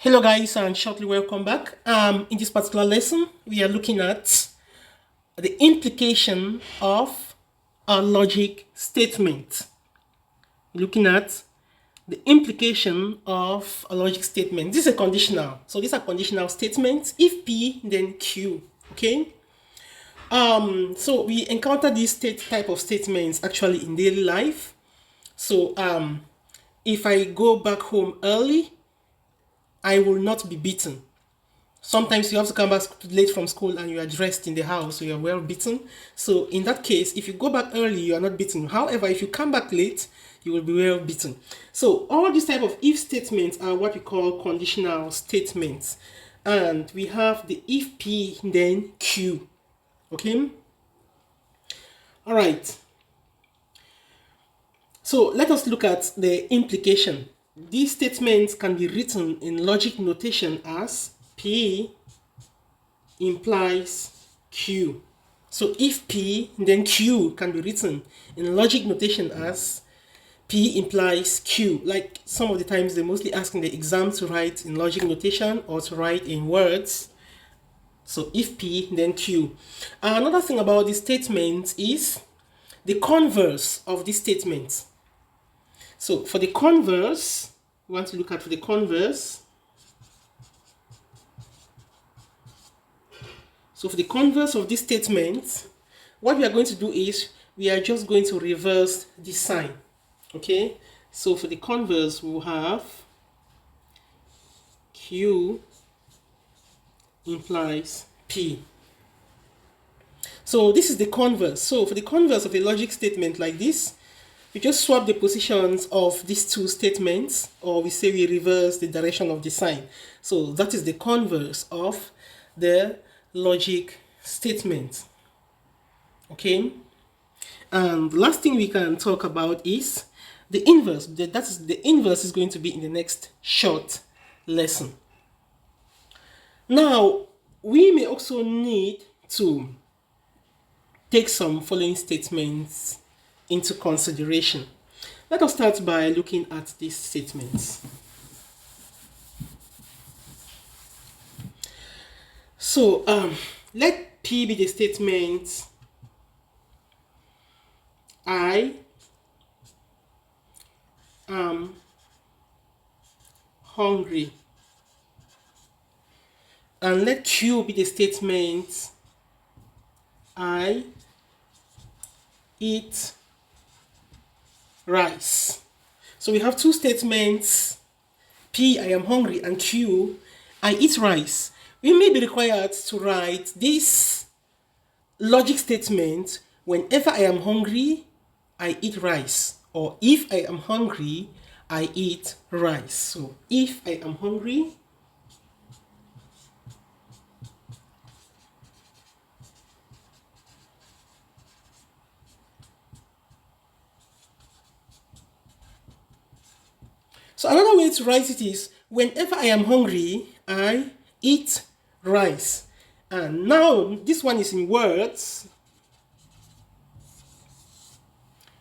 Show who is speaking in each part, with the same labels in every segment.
Speaker 1: Hello guys and shortly welcome back. In this particular lesson, we are looking at the implication of a logic statement. Looking at the implication of a logic statement. This is a conditional. So these are conditional statements. If P, then Q. Okay. So we encounter these type of statements actually in daily life. So if I go back home early, I will not be beaten. Sometimes you have to come back late from school and you are dressed in the house, so you are well beaten. So in that case, if you go back early, you are not beaten. However, if you come back late, you will be well beaten. So all these type of if statements are what we call conditional statements. And we have the if P, then Q. Okay? All right. So let us look at the implication. These statements can be written in logic notation as P implies Q. So if P, then Q can be written in logic notation as P implies Q. Like some of the times they mostly ask in the exam to write in logic notation or to write in words. So if P, then Q. Another thing about this statement is the converse of this statement. So for the converse, we want to look at for the converse. So for the converse of this statement, what we are going to do is we are just going to reverse the sign. Okay? So for the converse, we will have Q implies P. So this is the converse. So for the converse of a logic statement like this, we just swap the positions of these two statements, or we say we reverse the direction of the sign. So that is the converse of the logic statement. Okay? And the last thing we can talk about is the inverse. The inverse is going to be in the next short lesson. Now, we may also need to take some following statements into consideration. Let us start by looking at these statements. So let P be the statement I am hungry. And let Q be the statement I eat rice. So we have two statements, P, I am hungry, and Q, I eat rice. We may be required to write this logic statement whenever I am hungry, I eat rice. Or if I am hungry, I eat rice. So if I am hungry, so another way to write it is, whenever I am hungry, I eat rice. And now this one is in words.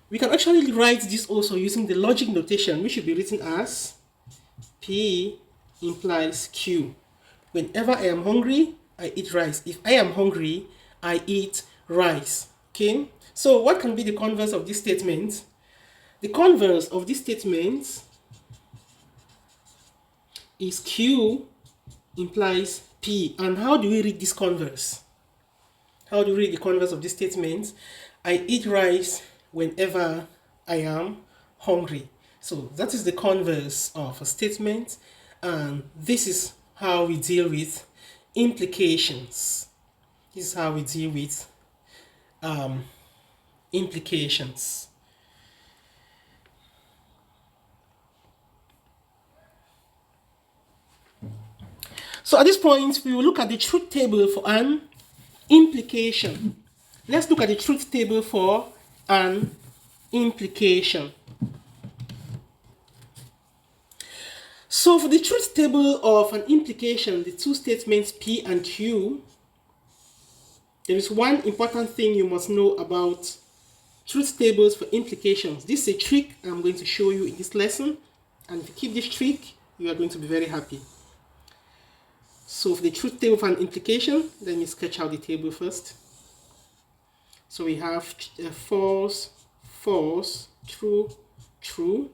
Speaker 1: We can actually write this also using the logic notation, which should be written as P implies Q. Whenever I am hungry, I eat rice. If I am hungry, I eat rice. Okay? So what can be the converse of this statement? The converse of this statement is Q implies P. And how do we read this converse? How do we read the converse of this statement? I eat rice whenever I am hungry. So that is the converse of a statement, and this is how we deal with implications. This is how we deal with implications. So at this point, we will look at the truth table for an implication. Let's look at the truth table for an implication. So for the truth table of an implication, the two statements P and Q, there is one important thing you must know about truth tables for implications. This is a trick I'm going to show you in this lesson, and if you keep this trick, you are going to be very happy. So for the truth table for an implication, let me sketch out the table first. So we have false, false, true, true,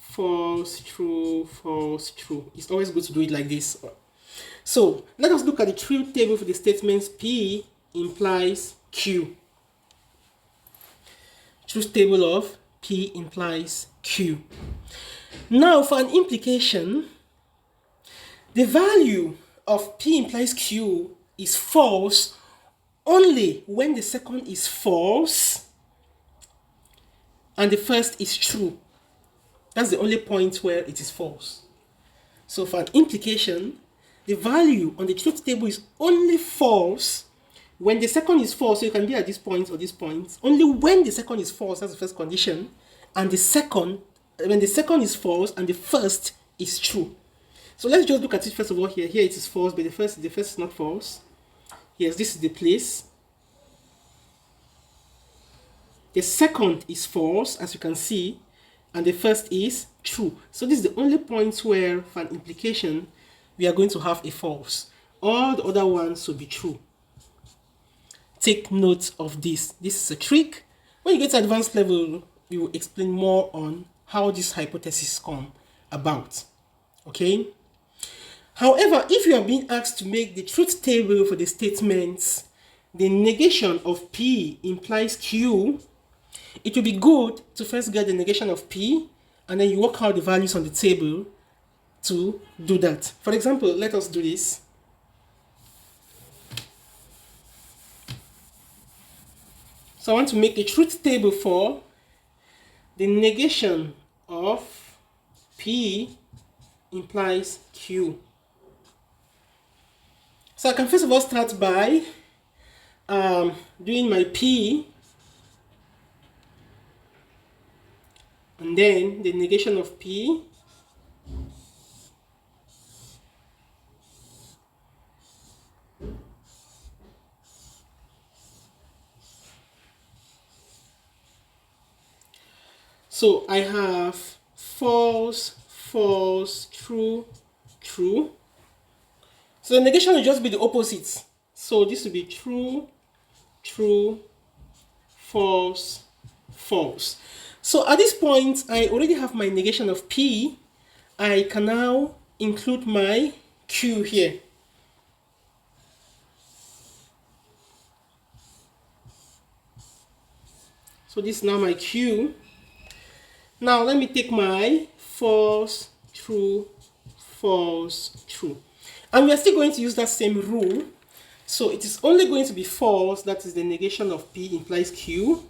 Speaker 1: false, true, false, true. It's always good to do it like this. So let us look at the truth table for the statements P implies Q. Truth table of P implies Q. Now for an implication, the value of P implies Q is false only when the second is false and the first is true. That's the only point where it is false. So for an implication, the value on the truth table is only false when the second is false. So you can be at this point or this point. Only when the second is false, that's the first condition, and when the second is false and the first is true. So let's just look at it first of all here. Here it is false, but the first is not false. Yes, this is the place. The second is false, as you can see, and the first is true. So this is the only point where, for an implication, we are going to have a false. All the other ones will be true. Take note of this. This is a trick. When you get to advanced level, we will explain more on how this hypothesis come about. Okay? However, if you are being asked to make the truth table for the statements, the negation of P implies Q, it will be good to first get the negation of P and then you work out the values on the table to do that. For example, let us do this. So I want to make a truth table for the negation of P implies Q. So I can first of all start by doing my P and then the negation of P so I have false, false, true, true. So the negation will just be the opposite. So this will be true, true, false, false. So at this point, I already have my negation of P. I can now include my Q here. So this is now my Q. Now let me take my false, true, false, true. And we are still going to use that same rule. So it is only going to be false, that is the negation of P implies Q.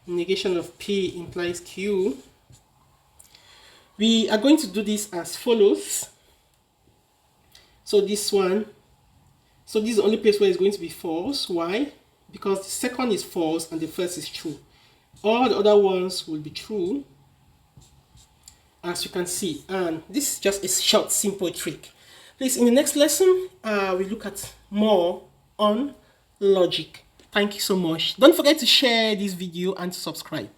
Speaker 1: Negation of P implies Q. We are going to do this as follows. So this one, so this is the only place where it's going to be false. Why? Because the second is false and the first is true. All the other ones will be true, as you can see. And this is just a short, simple trick. Please, in the next lesson, we look at more on logic. Thank you so much. Don't forget to share this video and to subscribe.